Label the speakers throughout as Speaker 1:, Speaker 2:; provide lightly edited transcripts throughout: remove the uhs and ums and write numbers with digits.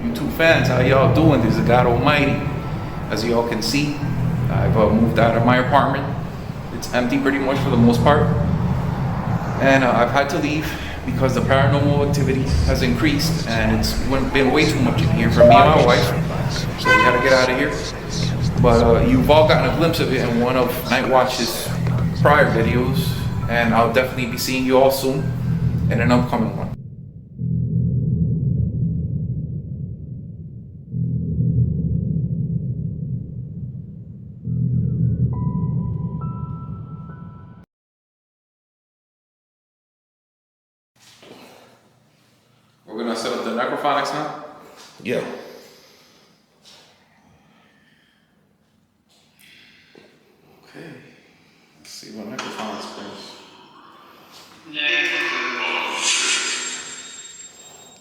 Speaker 1: YouTube fans, how y'all doing? This is GADOMIGHTY. As y'all can see, I've moved out of my apartment. It's empty pretty much for the most part. And I've had to leave because the paranormal activity has increased and it's been way too much in here for me and my wife. So we had to get out of here. But you've all gotten a glimpse of it in one of NIGHTWATCH's prior videos. And I'll definitely be seeing you all soon in an upcoming one. We're gonna set up the necrophonics now?
Speaker 2: Yeah.
Speaker 1: Okay. Let's see what necrophonics brings.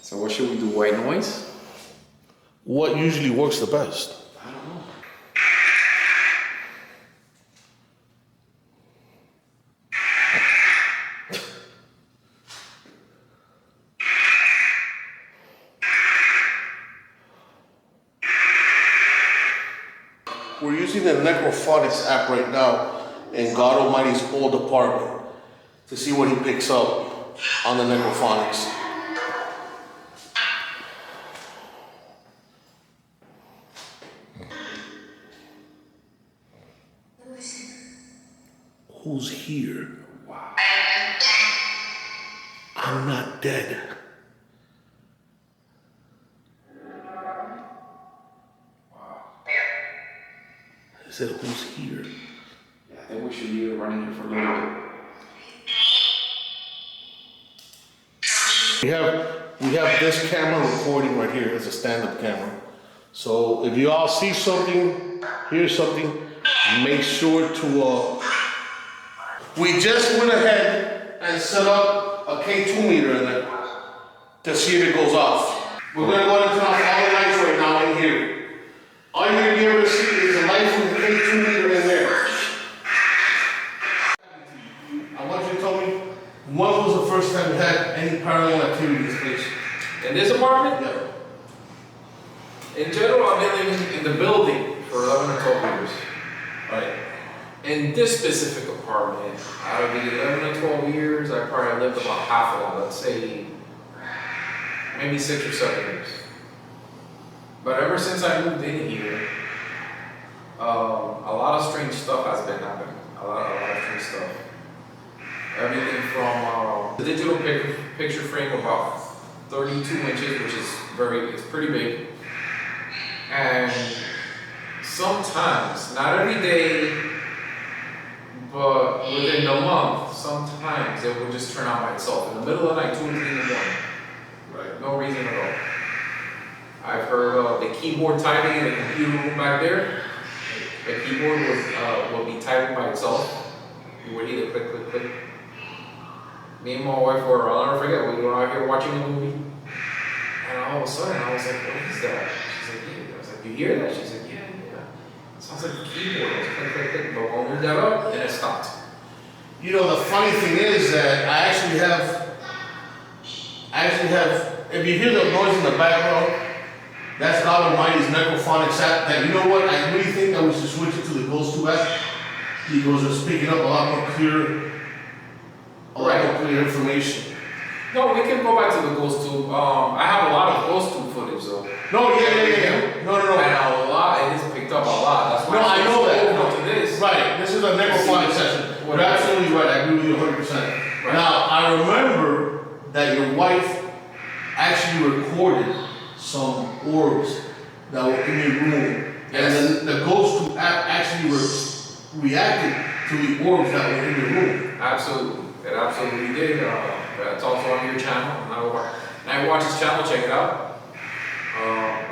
Speaker 1: So what should we do? White noise?
Speaker 2: What usually works the best?
Speaker 1: I don't know.
Speaker 2: We're using the Necrophonics app right now in GADOMIGHTY's old apartment to see what he picks up on the Necrophonics. Who's here?
Speaker 1: Wow.
Speaker 2: I'm not dead. I said, who's here?
Speaker 1: Yeah, I think we should be running here for a little bit.
Speaker 2: We have this camera recording right here as a stand-up camera. So if you all see something, hear something, make sure to we just went ahead and set up a K2 meter in there to see if it goes off. We're gonna go ahead and turn off all the lights right now in here. All you're gonna be able to see is the light from the K2 meter in there. I want you to tell me, when was the first time you had any paranormal activity in this place?
Speaker 1: In this apartment?
Speaker 2: Yeah.
Speaker 1: In general, I've been living in the building for 11 or 12 years.
Speaker 2: Right.
Speaker 1: In this specific apartment, out of the 11 or 12 years, I probably lived about half of that. Let's say maybe 6 or 7 years. But ever since I moved in here, a lot of strange stuff has been happening. A lot of strange stuff. Everything from the digital picture frame about 32 inches, which is it's pretty big. And sometimes, not every day, but within a month, sometimes it will just turn on by itself. In the middle of the night, 2 or 3 in the morning. Right. No reason at all. I've heard the keyboard typing in the computer room back there. The keyboard will be typing by itself. You would hear the click, click, click. Me and my wife were, I'll never forget, we were out here watching a movie. And all of a sudden, I was like, what is that? She's like, yeah. I was like, you hear that? She's like, yeah. It sounds like a keyboard. I was click, click, click. But when we got up, then it stopped.
Speaker 2: You know, the funny thing is that I actually have, if you hear the noise in the background, that's GADOMIGHTY's Necrophonics app. That, you know what, I really think that we should switch it to the GhostTube app because it's picking up a lot more clear information.
Speaker 1: No, we can go back to the GhostTube. I have a lot of GhostTube footage though.
Speaker 2: No, yeah. No.
Speaker 1: And a lot, it is picked up a lot. That's why
Speaker 2: I know that.
Speaker 1: To this.
Speaker 2: Right, this is a Necrophonic session. You're absolutely right, I agree with you 100%. Right. Now, I remember that your wife actually recorded some orbs that were in your room. Yes. And then the GhostTube app actually reacted to the orbs that were in your room.
Speaker 1: Absolutely. It absolutely did. It's also on your channel. NIGHTWATCH's channel, check it out.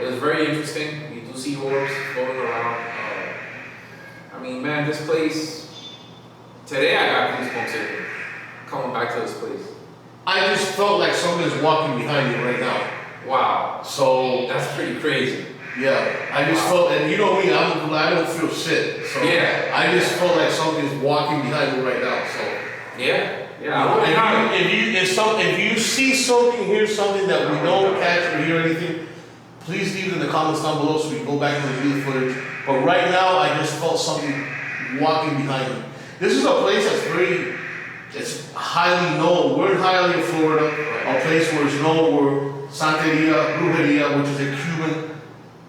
Speaker 1: It was very interesting. You do see orbs floating around. I mean, man, this place, today I got goosebumps in here, coming back to this place.
Speaker 2: I just felt like somebody's walking behind you right now.
Speaker 1: Wow.
Speaker 2: So
Speaker 1: that's pretty crazy.
Speaker 2: Yeah, I just felt, and you know me, I don't feel shit. So
Speaker 1: yeah.
Speaker 2: I just felt like something's walking behind me right now. So
Speaker 1: yeah.
Speaker 2: If you see something, hear something that we don't catch or hear anything, please leave it in the comments down below so we can go back and review the footage. But right now, I just felt something walking behind me. This is a place that's it's highly known. We're in Hialeah, Florida, a place where it's known where Santeria, Brujeria, which is a Cuban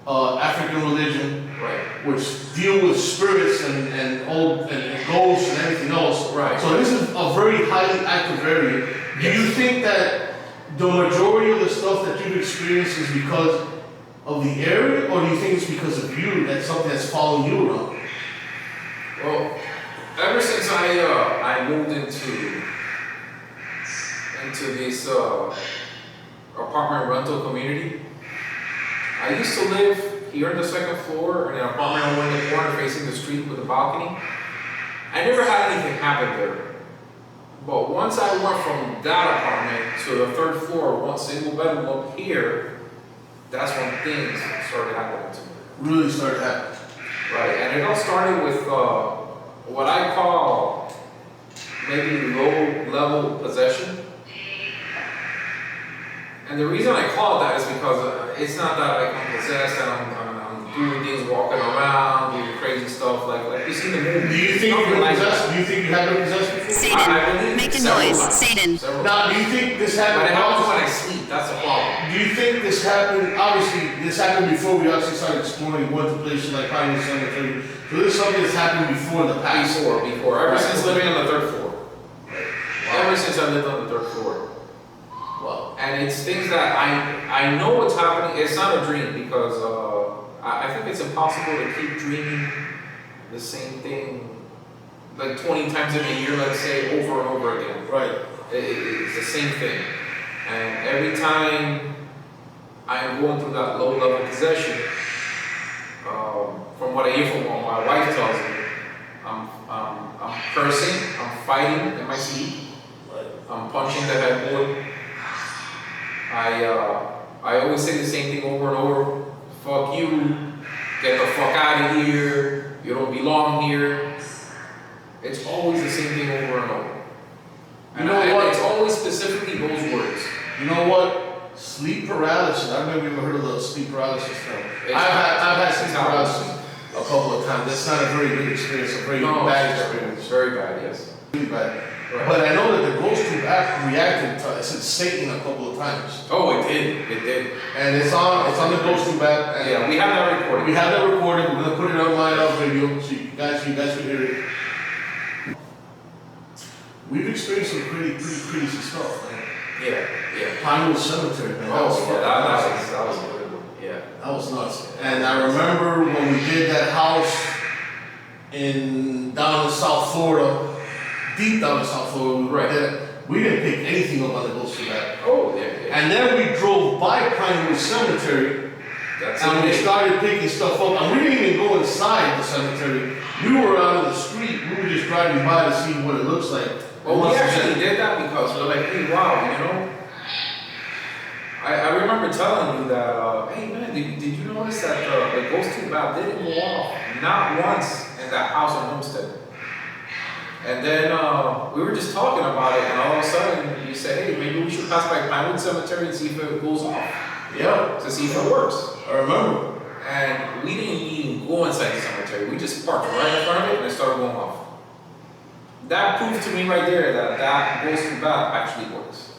Speaker 2: African religion, which deal with spirits and ghosts and everything else. So this is a very highly active area. Do you think that the majority of the stuff that you've experienced is because of the area, or do you think it's because of you, that's something that's following you around?
Speaker 1: Well, ever since I moved into this apartment rental community, I used to live here on the second floor in an apartment over in the corner facing the street with a balcony. I never had anything happen there. But once I went from that apartment to the third floor, one single bedroom up here, that's when things started happening to me.
Speaker 2: Really started happening.
Speaker 1: Right, and it all started with what I call maybe low-level possession. And the reason I call it that is because it's not that I'm possessed and I'm doing things, walking around, doing crazy stuff like you see the movie.
Speaker 2: Do you think you're possessed? Do you think you have been possessed before?
Speaker 3: Satan, make a noise. Satan.
Speaker 2: Now, do you think this happened?
Speaker 1: But it happens when I sleep. That's the problem.
Speaker 2: Do you think this happened? Obviously, this happened before we actually started exploring. We went to places like Pioneer Cemetery. So this is something that's happened before in the past.
Speaker 1: Before. Ever since living on the third floor. Ever since I lived on the third floor.
Speaker 2: Wow.
Speaker 1: And it's things that I know what's happening. It's not a dream because I think it's impossible to keep dreaming the same thing like 20 times in a year, let's say, over and over again.
Speaker 2: Right.
Speaker 1: It's the same thing. And every time I'm going through that low-level possession, from what I hear from what my wife tells me, I'm cursing, I'm fighting in my sleep, I'm punching the headboard. I always say the same thing over and over. Fuck you, get the fuck out of here, you don't belong here. It's always the same thing over and over. And it's always specifically those words.
Speaker 2: You know what? Sleep paralysis. I don't know if you've ever heard of the sleep paralysis term. I've had sleep paralysis a couple of times. That's not a very good experience, a very bad experience.
Speaker 1: It's very bad, yes.
Speaker 2: Really bad. Right. But I know that the GhostTube app reacted to Satan a couple of times.
Speaker 1: Oh, it did.
Speaker 2: And it's on the GhostTube app. And
Speaker 1: yeah, we have that recorded.
Speaker 2: We have that recorded. We're gonna put it online on video so you guys can hear it. We've experienced some pretty crazy stuff, man.
Speaker 1: Yeah.
Speaker 2: Pinewood Cemetery, man. That was
Speaker 1: good one. Yeah.
Speaker 2: That was nuts. And I remember when we did that house down in South Florida. Deep down in South Florida, we didn't pick anything up on the GhostTube app.
Speaker 1: Oh, yeah.
Speaker 2: And then we drove by Pinewood Cemetery, and we started picking stuff up. And we didn't even go inside the cemetery. We were out on the street. We were just driving by to see what it looks like.
Speaker 1: Well, we actually did that because we're like, hey, wow, you know. I remember telling you that, hey man, did you notice that the GhostTube app didn't go off not once in that house on Homestead? And then we were just talking about it, and all of a sudden you said, hey, maybe we should pass by Pinewood Cemetery and see if it goes off.
Speaker 2: Yeah.
Speaker 1: To see if it works.
Speaker 2: I remember.
Speaker 1: And we didn't even go inside the cemetery. We just parked right in front of it and it started going off. That proved to me right there that GhostTube app actually works.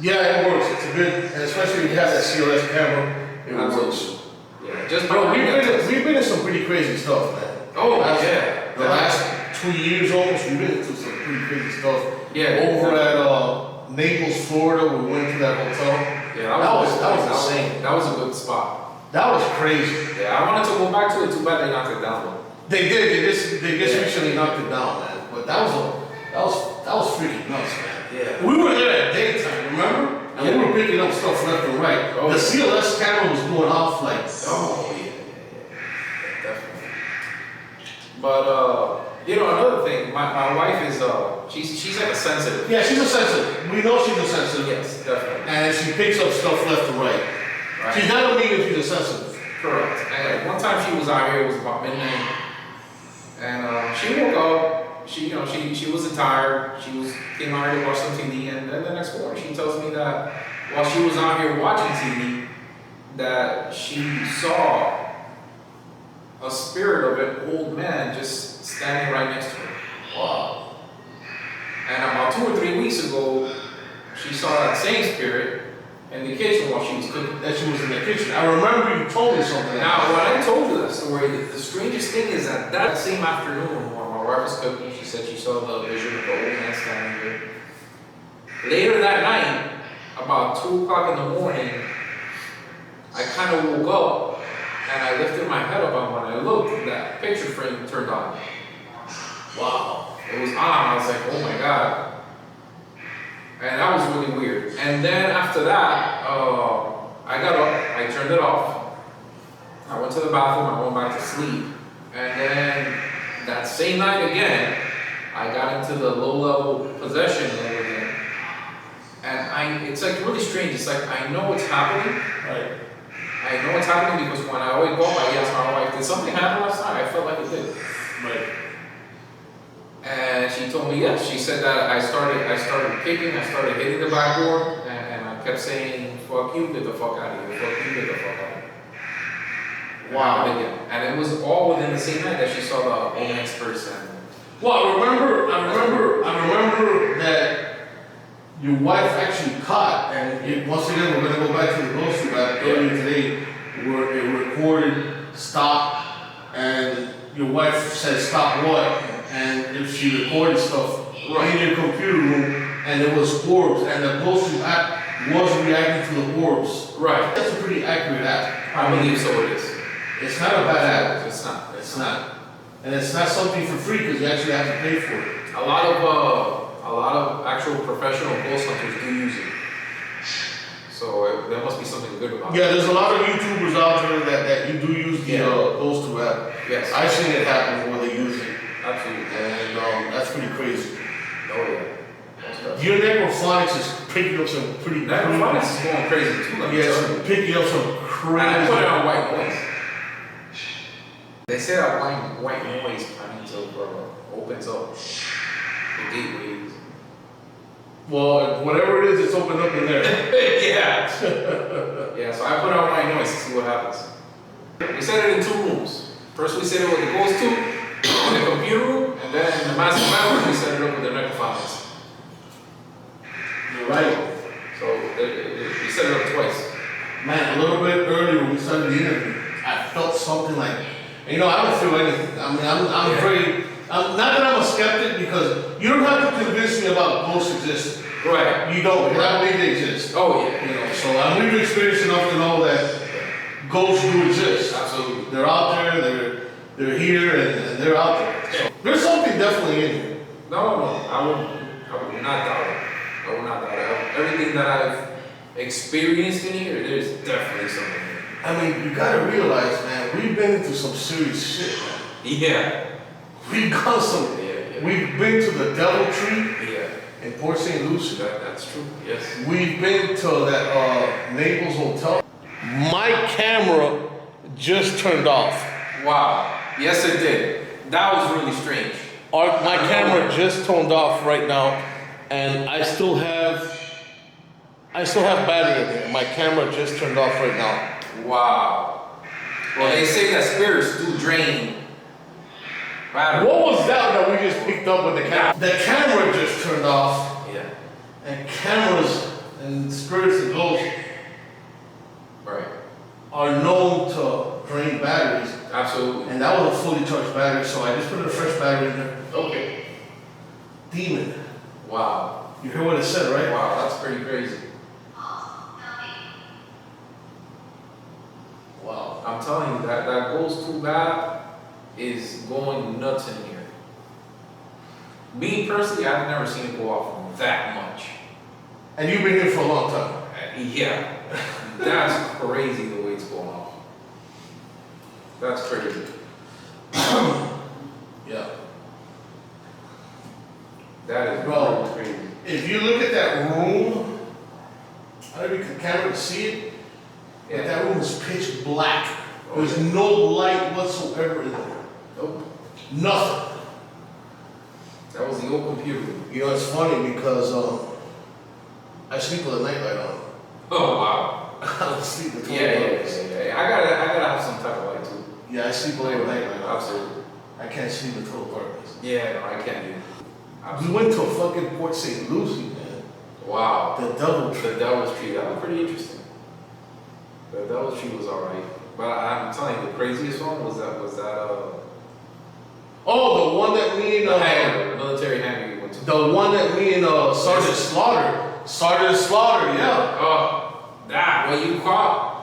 Speaker 2: Yeah, it works. It's a good, and especially if you have that CLS camera, it works.
Speaker 1: Yeah, just
Speaker 2: bro, we've been in some pretty crazy stuff, man.
Speaker 1: Oh, yeah.
Speaker 2: The last 2 years almost, we've been into some pretty crazy stuff.
Speaker 1: Yeah.
Speaker 2: Over at Naples, Florida, we went to that hotel.
Speaker 1: Yeah, that was insane. That was a good spot.
Speaker 2: That was crazy.
Speaker 1: Yeah, I wanted to go back to it. Too bad they knocked it down though.
Speaker 2: They did. They just recently knocked it down, man. But that was freaking nuts, man.
Speaker 1: Yeah.
Speaker 2: We were there at daytime, remember? And we were picking up stuff left and right. Oh, the CLS camera was going off like.
Speaker 1: Oh yeah, definitely. But you know, another thing, my wife is she's like a sensitive.
Speaker 2: Yeah, she's a sensitive. We know she's a sensitive.
Speaker 1: Yes, definitely.
Speaker 2: And she picks up stuff left and right. She's not only if she's a sensitive.
Speaker 1: Correct. And one time she was out here, it was about midnight, and she woke up. She wasn't tired. Came out here to watch some TV, and then the next morning she tells me that while she was out here watching TV, that she saw a spirit of an old man just standing right next to her.
Speaker 2: Wow.
Speaker 1: And about 2 or 3 weeks ago, she saw that same spirit in the kitchen while she was cooking.
Speaker 2: That she was in the kitchen. I remember you told me something.
Speaker 1: Now, when I told you that story, the strangest thing is that that same afternoon while my wife was cooking, she said she saw the vision of the old man standing there. Later that night, about 2 o'clock in the morning, I kind of woke up and I lifted my head up, and when I looked, that picture frame turned on.
Speaker 2: Wow.
Speaker 1: It was on. I was like, oh my God. And that was really weird. And then after that, I got up, I turned it off. I went to the bathroom, I went back to sleep. And then that same night again, I got into the low-level possession mode again. And it's like really strange. It's like I know what's happening.
Speaker 2: Right.
Speaker 1: I know what's happening because when I wake up, I ask my wife, did something happen last night? I felt like it did.
Speaker 2: Right.
Speaker 1: And she told me yes. She said that I started kicking, I started hitting the back door, and I kept saying, fuck you, get the fuck out of here, fuck you, get the fuck out of here.
Speaker 2: Wow.
Speaker 1: Again. And it was all within the same night that she saw the old man's person.
Speaker 2: Well, I remember that your wife actually caught, and once again, we're gonna go back to the GhostTube app earlier today, where it recorded stop, and your wife said stop what, and if she recorded stuff in your computer room, and it was orbs, and the GhostTube app was reacting to the orbs.
Speaker 1: Right.
Speaker 2: That's a pretty accurate app.
Speaker 1: I believe so it is.
Speaker 2: It's not a bad app.
Speaker 1: It's not.
Speaker 2: It's not. And it's not something for free because you actually have to pay for it.
Speaker 1: A lot of actual professional ghost hunters do use it. So there must be something good about it.
Speaker 2: Yeah, there's a lot of YouTubers out there that you do use the GhostTube app.
Speaker 1: Yes.
Speaker 2: I've seen it happen where they use it.
Speaker 1: Absolutely.
Speaker 2: And that's pretty crazy.
Speaker 1: Oh yeah.
Speaker 2: Your necrophonics is picking up some pretty
Speaker 1: Necrophonics is going crazy too. Let me tell you.
Speaker 2: Yes, picking up some
Speaker 1: And I put it
Speaker 2: crazy.
Speaker 1: on white noise. They say that white noise kind of opens up the gateways.
Speaker 2: Well, whatever it is, it's opened up in there.
Speaker 1: Yeah. Yeah, so I put on white noise to see what happens. We set it in 2 rooms. First we set it with the GhostTube in the computer room, and then in the master bedroom we set it up with the necrophonics.
Speaker 2: You're right.
Speaker 1: So we set it up twice.
Speaker 2: Man, a little bit earlier when we started the interview, I felt something like, I don't feel anything. I mean, I'm very, not that I'm a skeptic, because you don't have to convince me about ghosts existing.
Speaker 1: Right.
Speaker 2: You don't, because I believe they exist.
Speaker 1: Oh yeah.
Speaker 2: So we've experienced enough to know that ghosts do exist.
Speaker 1: Absolutely.
Speaker 2: They're out there, they're here, and they're out there. So there's something definitely in here.
Speaker 1: No, I would not doubt it. I would not doubt it. Everything that I've experienced in here, there's definitely something here.
Speaker 2: I mean, you gotta realize, man, we've been into some serious shit, man.
Speaker 1: Yeah.
Speaker 2: We've gone some,
Speaker 1: Yeah.
Speaker 2: we've been to the Devil Tree
Speaker 1: Yeah.
Speaker 2: in Port St. Lucie.
Speaker 1: That's true. Yes.
Speaker 2: We've been to that Naples Hotel. My camera just turned off.
Speaker 1: Wow. Yes, it did. That was really strange.
Speaker 2: My camera just turned off right now, and I still have battery in there. My camera just turned off right now.
Speaker 1: Wow. Well, they say that spirits do drain battery.
Speaker 2: What was that we just picked up with the camera? The camera just turned off,
Speaker 1: Yeah.
Speaker 2: and cameras and spirits and ghosts
Speaker 1: Right.
Speaker 2: are known to drain batteries.
Speaker 1: Absolutely.
Speaker 2: And that was a fully charged battery, so I just put a fresh battery in there.
Speaker 1: Okay.
Speaker 2: Demon.
Speaker 1: Wow.
Speaker 2: You hear what it said, right?
Speaker 1: Wow, that's pretty crazy.
Speaker 2: Wow.
Speaker 1: I'm telling you, that GhostTube app is going nuts in here. Me personally, I've never seen it go off that much.
Speaker 2: And you've been here for a long time.
Speaker 1: Yeah. That's crazy the way it's going off. That's crazy.
Speaker 2: Yeah.
Speaker 1: That is
Speaker 2: Bro.
Speaker 1: really crazy.
Speaker 2: If you look at that room, I don't know if the camera can see it, but that room is pitch black. There's no light whatsoever in there.
Speaker 1: Nope.
Speaker 2: Nothing.
Speaker 1: That was the old computer.
Speaker 2: You know, it's funny because I sleep with a nightlight on.
Speaker 1: Oh, wow.
Speaker 2: I don't sleep with
Speaker 1: Yeah. I gotta have some type of light too.
Speaker 2: Yeah, I sleep overnight right now.
Speaker 1: Absolutely.
Speaker 2: I can't sleep with total darkness.
Speaker 1: Yeah, no, I can't do it.
Speaker 2: We
Speaker 1: Absolutely.
Speaker 2: went to a fucking Port St. Lucie, man.
Speaker 1: Wow.
Speaker 2: The double tree.
Speaker 1: The Devil's Tree, that was pretty interesting. The Devil's Tree was alright. But I'm telling you, the craziest one was that
Speaker 2: Oh, the one that me and
Speaker 1: the military hangar you went to.
Speaker 2: the one that me and Sergeant Slaughter, yeah.
Speaker 1: Oh, that what you caught?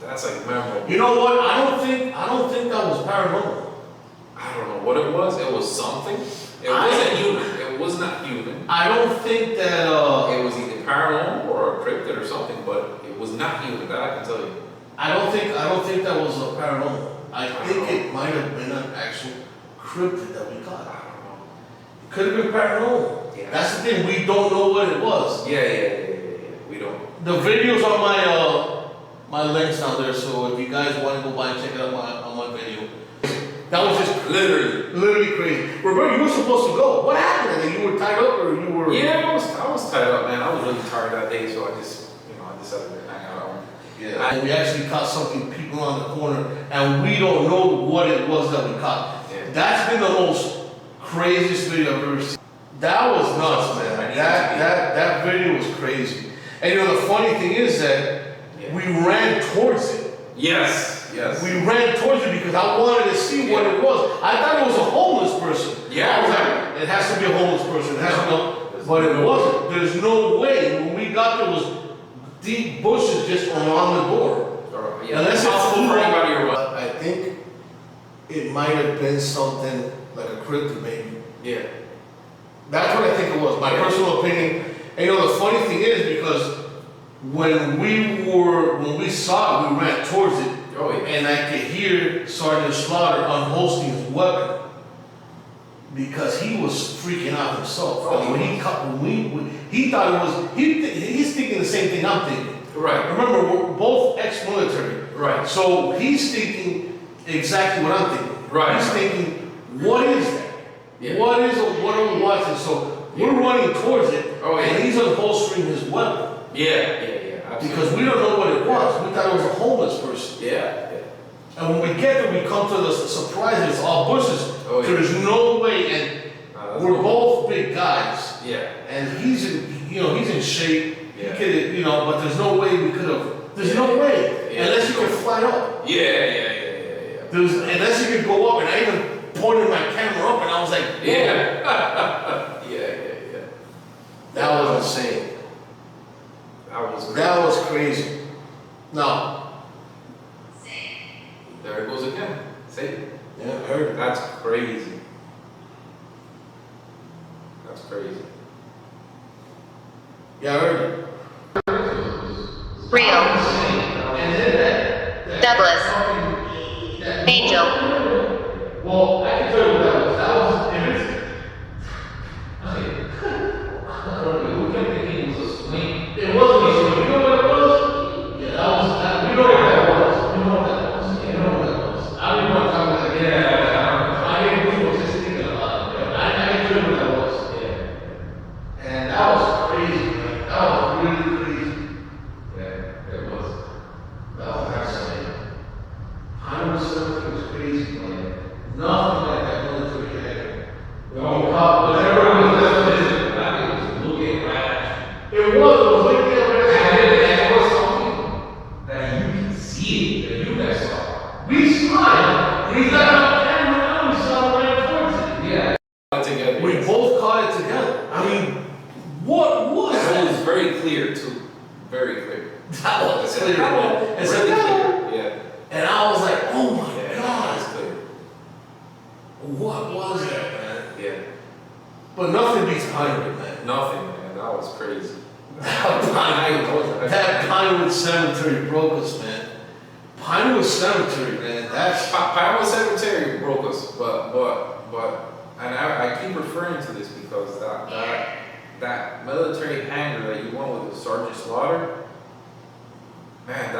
Speaker 1: That's like memorable.
Speaker 2: You know what? I don't think that was paranormal.
Speaker 1: I don't know what it was. It was something. It wasn't human. It was not human.
Speaker 2: I don't think that
Speaker 1: It was either paranormal or a cryptid or something, but it was not human. That I can tell you.
Speaker 2: I don't think that was a paranormal. I think it might have been an actual cryptid that we
Speaker 1: I
Speaker 2: caught.
Speaker 1: don't know.
Speaker 2: It could have been paranormal.
Speaker 1: Yeah.
Speaker 2: That's the thing. We don't know what it was.
Speaker 1: Yeah. We don't.
Speaker 2: The videos on my links down there. So if you guys want to go by and check it out on my video, that was just literally crazy. Roberto, you were supposed to go. What happened? And you were tied up, or you were?
Speaker 1: Yeah, I was tied up, man. I was really tired that day, so I decided to hang out at home.
Speaker 2: Yeah. And we actually caught something peeping on the corner, and we don't know what it was that we caught.
Speaker 1: Yeah.
Speaker 2: That's been the most craziest video I've ever seen. That was nuts, man. That video was crazy. And the funny thing is that we ran towards it.
Speaker 1: Yes.
Speaker 2: We ran towards it because I wanted to see what it was. I thought it was a homeless person.
Speaker 1: Yeah.
Speaker 2: I was like, it has to be a homeless person. It has to be, but it wasn't. There's no way. When we got there, was deep bushes just on the door.
Speaker 1: Yeah.
Speaker 2: Unless it's
Speaker 1: for anybody or what.
Speaker 2: I think it might have been something like a cryptid, maybe.
Speaker 1: Yeah.
Speaker 2: That's what I think it was. My personal opinion. And the funny thing is because when we saw it, we ran towards it.
Speaker 1: Oh, yeah.
Speaker 2: And I could hear Sergeant Slaughter unholstering his weapon because he was freaking out himself.
Speaker 1: Oh,
Speaker 2: He thought it was, he's thinking the same thing I'm thinking.
Speaker 1: Right.
Speaker 2: Remember, we're both ex-military.
Speaker 1: Right.
Speaker 2: So he's thinking exactly what I'm thinking.
Speaker 1: Right.
Speaker 2: He's thinking, what is that?
Speaker 1: Yeah.
Speaker 2: What are we watching? So we're running towards it,
Speaker 1: Oh, yeah.
Speaker 2: and he's unholstering his weapon.
Speaker 1: Yeah. Absolutely.
Speaker 2: Because we don't know what it was. We thought it was a homeless person.
Speaker 1: Yeah.
Speaker 2: And when we get there, we come to the surprise, it's all bushes.
Speaker 1: Oh, yeah.
Speaker 2: So there's no way, and we're both big guys.
Speaker 1: Yeah.
Speaker 2: And he's in shape.
Speaker 1: Yeah.
Speaker 2: He could, but there's no way we could have, there's no way.
Speaker 1: Yeah.
Speaker 2: Unless you could fly up.
Speaker 1: Yeah.
Speaker 2: Unless you could go up, and I even pointed my camera up, and I was like, whoa.
Speaker 1: Yeah. Yeah.
Speaker 2: That was insane. That was crazy. No.
Speaker 1: There it goes again. Say.
Speaker 2: Yeah, I heard it.
Speaker 1: That's crazy.
Speaker 2: Yeah, I heard it.
Speaker 3: Real. Douglas. Angel.
Speaker 2: Well, I can tell you what that was. That was, if it's, I don't know, we kept thinking it was a swing. It wasn't a swing. You know what it was? Yeah, we know what that was. We know what that was. Yeah, you know what that was. I don't even want to talk about it. Yeah, I didn't we was just thinking about it. I can tell you what that was. Yeah. And that was crazy, man. That was really crazy.
Speaker 1: Yeah, it was.
Speaker 2: That was fascinating. 100% was crazy, man. Nothing like that military had. Whatever it was,
Speaker 1: It was looking right at you.
Speaker 2: it was looking at
Speaker 1: And it was something that you can see that you guys saw.
Speaker 2: we saw it. We got on camera and we saw it right towards it.
Speaker 1: Yeah. Together.
Speaker 2: We both caught it together. I mean, what was
Speaker 1: It
Speaker 2: that?
Speaker 1: was very clear too. Very clear.
Speaker 2: That was clear.
Speaker 1: It's
Speaker 2: It's
Speaker 1: really
Speaker 2: clear.
Speaker 1: clear. Yeah.
Speaker 2: And I was like, oh my
Speaker 1: Yeah.
Speaker 2: God.
Speaker 1: It's clear.
Speaker 2: What was that, man?
Speaker 1: Yeah.
Speaker 2: But nothing beats Pinewood, man.
Speaker 1: Nothing, man. That was crazy.
Speaker 2: That Pinewood Cemetery broke us, man. Pinewood Cemetery, man. That's
Speaker 1: Paranormal Cemetery broke us, but, and I keep referring to this because that military hangar that you went with Sergeant Slaughter, man,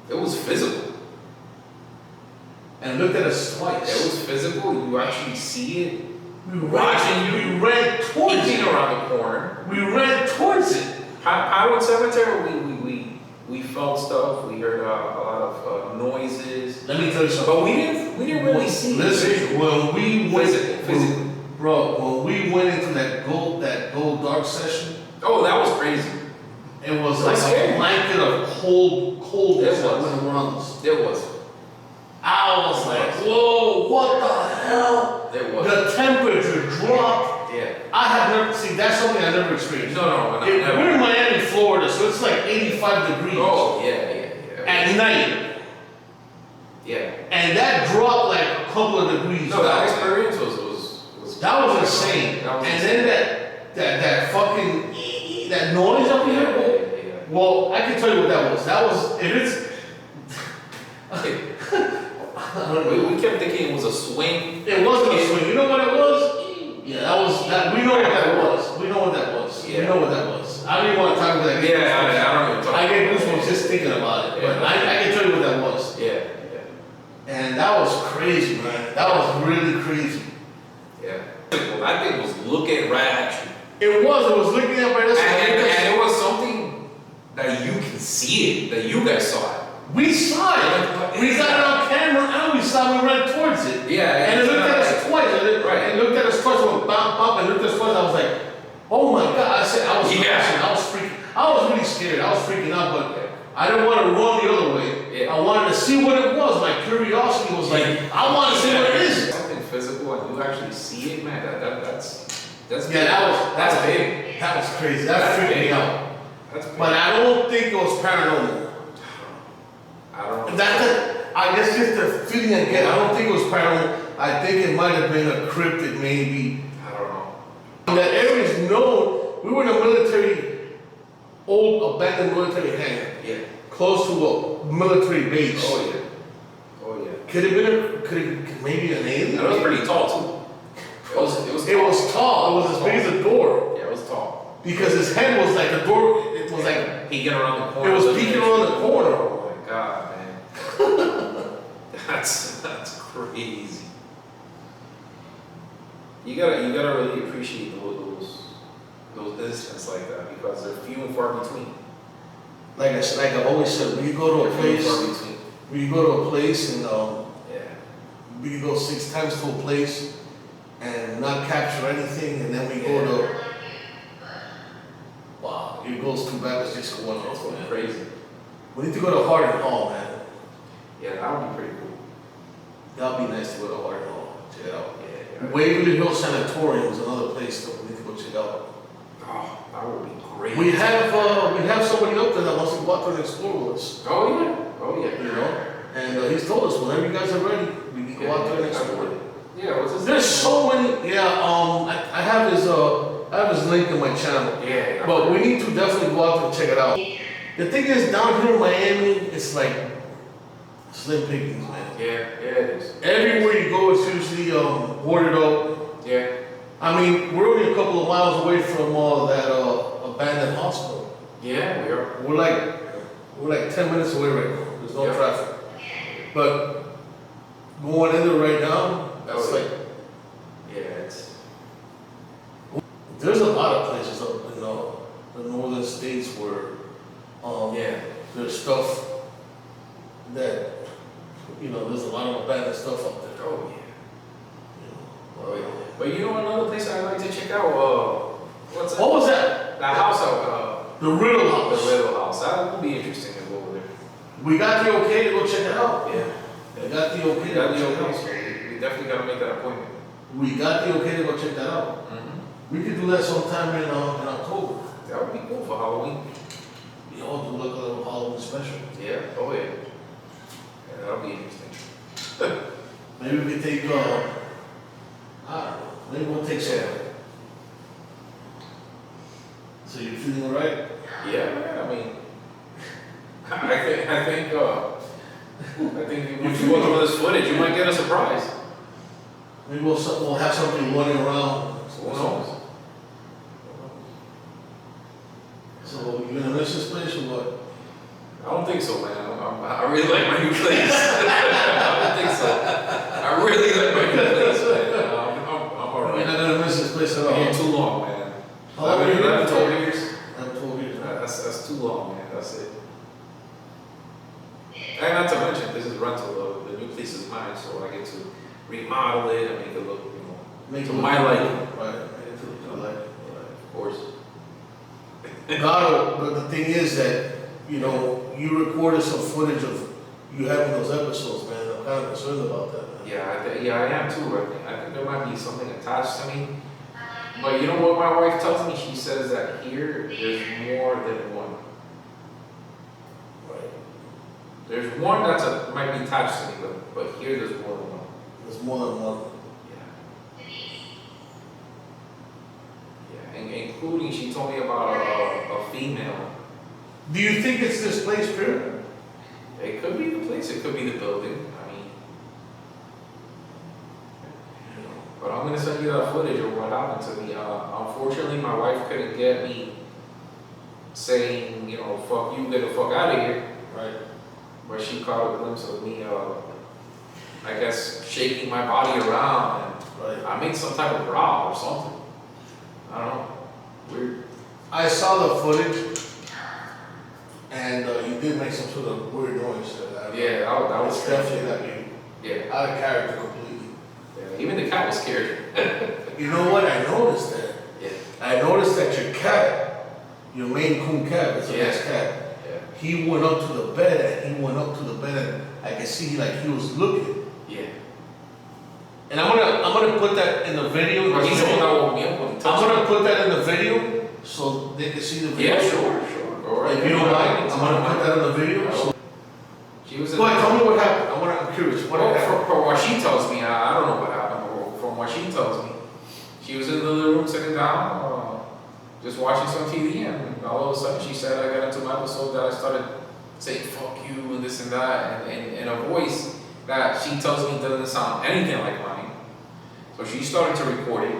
Speaker 1: it was physical.
Speaker 2: and looked at us twice.
Speaker 1: It was physical. You actually see it.
Speaker 2: We ran towards
Speaker 1: Peeking
Speaker 2: it.
Speaker 1: around the corner.
Speaker 2: We ran towards it.
Speaker 1: Pinewood Cemetery, we felt stuff. We heard a lot of noises.
Speaker 2: Let me tell you something.
Speaker 1: But we didn't really see.
Speaker 2: Listen, when we went,
Speaker 1: physically.
Speaker 2: Bro, when we went into that gold dark session,
Speaker 1: Oh, that was crazy.
Speaker 2: it was
Speaker 1: It
Speaker 2: like
Speaker 1: was scary.
Speaker 2: a blanket of coldness
Speaker 1: It
Speaker 2: that
Speaker 1: was.
Speaker 2: went around us.
Speaker 1: There was.
Speaker 2: I was like, whoa, what the hell?
Speaker 1: There was.
Speaker 2: The temperature dropped.
Speaker 1: Yeah.
Speaker 2: I have never, see, that's something I never experienced.
Speaker 1: No,
Speaker 2: We're in Miami, Florida, so it's like 85 degrees
Speaker 1: Oh, yeah.
Speaker 2: at night.
Speaker 1: Yeah.
Speaker 2: And that dropped like a couple of degrees.
Speaker 1: No, that experience was
Speaker 2: That was insane.
Speaker 1: That was
Speaker 2: And
Speaker 1: insane.
Speaker 2: then that fucking, that noise up here.
Speaker 1: Yeah.
Speaker 2: Well, I can tell you what that was. That was, it is.
Speaker 1: We kept thinking it was a swing.
Speaker 2: It wasn't a swing. You know what it was? Yeah, that. We know what that was. We know what that was.
Speaker 1: Yeah.
Speaker 2: We know what that was. I don't even want to talk about that.
Speaker 1: I don't even talk
Speaker 2: I get
Speaker 1: about
Speaker 2: goosebumps just thinking about it.
Speaker 1: Yeah.
Speaker 2: But I can tell you what that was.
Speaker 1: Yeah.
Speaker 2: And that was crazy, man. That was really crazy.
Speaker 1: Yeah. Well, that thing was looking right at you.
Speaker 2: It was looking at right
Speaker 1: And it was something that you can see it, that you guys saw it.
Speaker 2: We saw it. We got it on camera and we saw it. We ran towards it.
Speaker 1: Yeah.
Speaker 2: And it looked at us twice.
Speaker 1: Right.
Speaker 2: And it looked at us twice. Went bop, bop, and looked at us twice. I was like, oh my God. I said, I was crashing. I was freaking. I was really scared. I was freaking out, but I didn't want to run the other way.
Speaker 1: Yeah.
Speaker 2: I wanted to see what it was. My curiosity was like, I want to see what it is.
Speaker 1: Something physical and you actually see it, man. That's
Speaker 2: Yeah,
Speaker 1: that's big.
Speaker 2: That was crazy. That freaked me out.
Speaker 1: That's big.
Speaker 2: But I don't think it was paranormal.
Speaker 1: I don't know.
Speaker 2: I guess just the feeling I get. I don't think it was paranormal. I think it might have been a cryptid, maybe.
Speaker 1: I don't know.
Speaker 2: And that area is known. We were in a old abandoned military hangar,
Speaker 1: Yeah.
Speaker 2: close to a military base.
Speaker 1: Oh yeah.
Speaker 2: Could it been maybe an alien?
Speaker 1: It was pretty tall too. It was
Speaker 2: tall. It was as big as a door.
Speaker 1: Yeah, it was tall.
Speaker 2: Because his head was like a door. It was like
Speaker 1: peeking around the corner.
Speaker 2: It was peeking around the corner.
Speaker 1: Oh my God, man. That's crazy. You gotta really appreciate those incidents like that because they're few and far between.
Speaker 2: Like I always said, when you go to a place, and we can go 6 times to a place and not capture anything, and then we go to, wow, it goes too bad. It's just going
Speaker 1: It's
Speaker 2: on.
Speaker 1: going crazy.
Speaker 2: We need to go to Hardin Hall, man.
Speaker 1: Yeah, that would be pretty cool.
Speaker 2: That'd be nice to go to Hardin Hall. Check it out.
Speaker 1: Yeah.
Speaker 2: Waverly Hill Sanatorium is another place that we need to go check out.
Speaker 1: Oh, that would be great.
Speaker 2: We have somebody up there that wants to go out there and explore with us.
Speaker 1: Oh yeah.
Speaker 2: You know, and he's told us whenever you guys are ready, we can go out there and explore.
Speaker 1: Yeah, what's his
Speaker 2: There's so many. Yeah, I have his link in my channel.
Speaker 1: Yeah.
Speaker 2: But we need to definitely go out there and check it out. The thing is, down here in Miami, it's like slim pickings, man.
Speaker 1: Yeah, it is.
Speaker 2: Everywhere you go, it's usually boarded up.
Speaker 1: Yeah.
Speaker 2: I mean, we're only a couple of miles away from that abandoned hospital.
Speaker 1: Yeah, we are.
Speaker 2: We're like 10 minutes away right now. There's no traffic. But going in there right now, it's like, there's a lot of places up in the northern states where there's stuff that, there's a lot of abandoned stuff up there.
Speaker 1: Oh yeah. But you know another place I'd like to check out? What's that?
Speaker 2: What was that?
Speaker 1: That house out.
Speaker 2: The Riddle House.
Speaker 1: The Riddle House. That would be interesting to go over there.
Speaker 2: We got the okay to go check it out.
Speaker 1: Yeah.
Speaker 2: We got the okay to go check it out.
Speaker 1: So we definitely gotta make that appointment.
Speaker 2: We got the okay to go check that out.
Speaker 1: Mm-hmm.
Speaker 2: We could do that sometime in October.
Speaker 1: That would be cool for Halloween.
Speaker 2: We all do like a little Halloween special.
Speaker 1: Yeah. Oh yeah. Yeah, that'll be interesting.
Speaker 2: Maybe we could take, I don't know, maybe we'll take some. So you feeling all right?
Speaker 1: Yeah, man. I mean, I think if you go through this footage, you might get a surprise.
Speaker 2: Maybe we'll have something running around.
Speaker 1: Who knows?
Speaker 2: So you gonna miss this place or what?
Speaker 1: I don't think so, man. I really like my new place. I don't think so. I really like my new place, man. I'm
Speaker 2: You're
Speaker 1: alright.
Speaker 2: not gonna miss this place at all.
Speaker 1: Too long, man.
Speaker 2: How long were you here?
Speaker 1: 12 years.
Speaker 2: 12 years.
Speaker 1: too long, man. That's it. And not to mention, this is rental. The new place is mine, so I get to remodel it and make it look,
Speaker 2: Make
Speaker 1: to
Speaker 2: it
Speaker 1: my
Speaker 2: look-
Speaker 1: liking.
Speaker 2: Right, make it look to like.
Speaker 1: Of course.
Speaker 2: Gado, but the thing is that, you know, you recorded some footage of you having those episodes, man. I'm kind of concerned about that, man.
Speaker 1: Yeah, I am too. I think there might be something attached to me. But you know what my wife tells me? She says that here, there's more than one.
Speaker 2: Right.
Speaker 1: There's one might be attached to me, but here there's more than one.
Speaker 2: There's more than one.
Speaker 1: Yeah, and including, she told me about a female.
Speaker 2: Do you think it's this place, period?
Speaker 1: It could be the place, it could be the building. I mean, but I'm gonna send you that footage of what happened to me. Unfortunately, my wife couldn't get me saying, fuck you, get the fuck out of here.
Speaker 2: Right.
Speaker 1: But she caught a glimpse of me, I guess, shaking my body around,
Speaker 2: Right.
Speaker 1: and I made some type of growl or something. I don't know. Weird.
Speaker 2: I saw the footage, and you did make some sort of weird noise.
Speaker 1: Yeah, that was
Speaker 2: It's definitely got you
Speaker 1: Yeah.
Speaker 2: out of character completely.
Speaker 1: Yeah. Even the cat was scared.
Speaker 2: You know what? I noticed that.
Speaker 1: Yeah.
Speaker 2: I noticed that your cat, your Maine Coon cat, it's a
Speaker 1: Yeah.
Speaker 2: nice cat.
Speaker 1: Yeah.
Speaker 2: He went up to the bed, and I could see like he was looking.
Speaker 1: Yeah.
Speaker 2: And I'm gonna put that in the video.
Speaker 1: Well, he's the one that woke me up when he
Speaker 2: I'm
Speaker 1: touched
Speaker 2: gonna
Speaker 1: me.
Speaker 2: put that in the video so they can see the video.
Speaker 1: Yeah, sure. All right.
Speaker 2: If you don't mind, I'm gonna put that in the video. So.
Speaker 1: She was in
Speaker 2: Go ahead, tell me what happened. I'm curious. What
Speaker 1: Well,
Speaker 2: happened?
Speaker 1: from what she tells me, I don't know what happened. But from what she tells me, she was in the living room sitting down, just watching some TV, and all of a sudden she said, I got into my episode that I started saying "fuck you" and this and that, and in a voice that she tells me doesn't sound anything like mine. So she started to record it,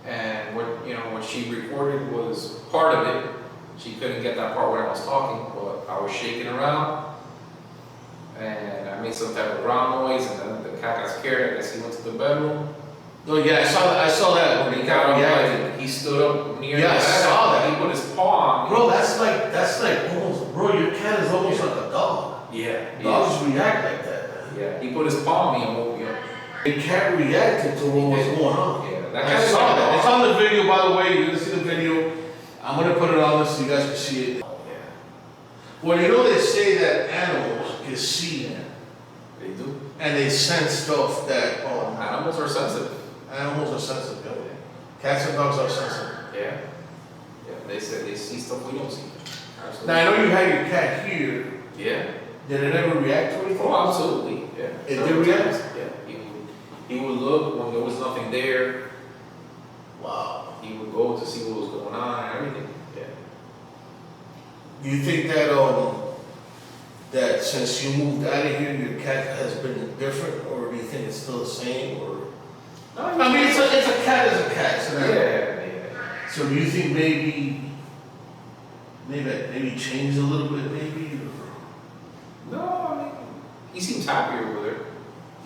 Speaker 1: and what she recorded was part of it. She couldn't get that part where I was talking, but I was shaking around. And I made some type of ground noise, and then the cat got scared. I guess he went to the bedroom.
Speaker 2: Oh yeah, I saw that
Speaker 1: When
Speaker 2: when
Speaker 1: he got up,
Speaker 2: reacted.
Speaker 1: he stood up near
Speaker 2: Yeah,
Speaker 1: the
Speaker 2: I
Speaker 1: bed.
Speaker 2: saw that.
Speaker 1: He put his paw on me.
Speaker 2: Bro, that's like almost, bro, your cat is almost like a dog.
Speaker 1: Yeah.
Speaker 2: Dogs react like that, man.
Speaker 1: Yeah. He put his paw on me and woke me up.
Speaker 2: The cat reacted to what was going on.
Speaker 1: Yeah. That
Speaker 2: I
Speaker 1: cat
Speaker 2: saw that. It's on the video, by the way. You're gonna see the video. I'm gonna put it on this so you guys can see it.
Speaker 1: Yeah.
Speaker 2: Well, they say that animals can see
Speaker 1: They do.
Speaker 2: and they sense stuff that
Speaker 1: Animals are sensitive.
Speaker 2: animals are sensitive. Yeah. Cats and dogs are sensitive.
Speaker 1: Yeah. Yeah. They said they see stuff we don't see. Absolutely.
Speaker 2: Now I know you had your cat here.
Speaker 1: Yeah.
Speaker 2: Did it ever react to anything?
Speaker 1: Oh, absolutely. Yeah.
Speaker 2: It
Speaker 1: Several
Speaker 2: did react?
Speaker 1: times. Yeah. He would look when there was nothing there.
Speaker 2: Wow.
Speaker 1: He would go to see what was going on and everything. Yeah.
Speaker 2: Do you think that that since you moved out of here, your cat has been different, or do you think it's still the same? Or I mean, it's a cat is a cat. So,
Speaker 1: Yeah.
Speaker 2: so do you think maybe changed a little bit, maybe? Or
Speaker 1: No, I mean, he seems happier over there.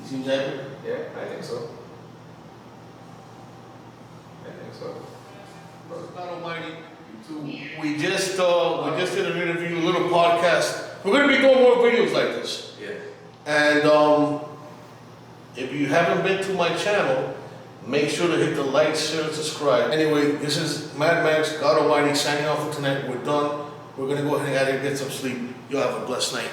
Speaker 2: he seems happy?
Speaker 1: Yeah, I think so.
Speaker 2: God Almighty, we just did an interview, a little podcast. We're gonna be doing more videos like this.
Speaker 1: Yeah.
Speaker 2: And if you haven't been to my channel, make sure to hit the like, share, and subscribe. Anyway, this is Mad Max, God Almighty, signing off for tonight. We're done. We're gonna go ahead and get some sleep. Y'all have a blessed night.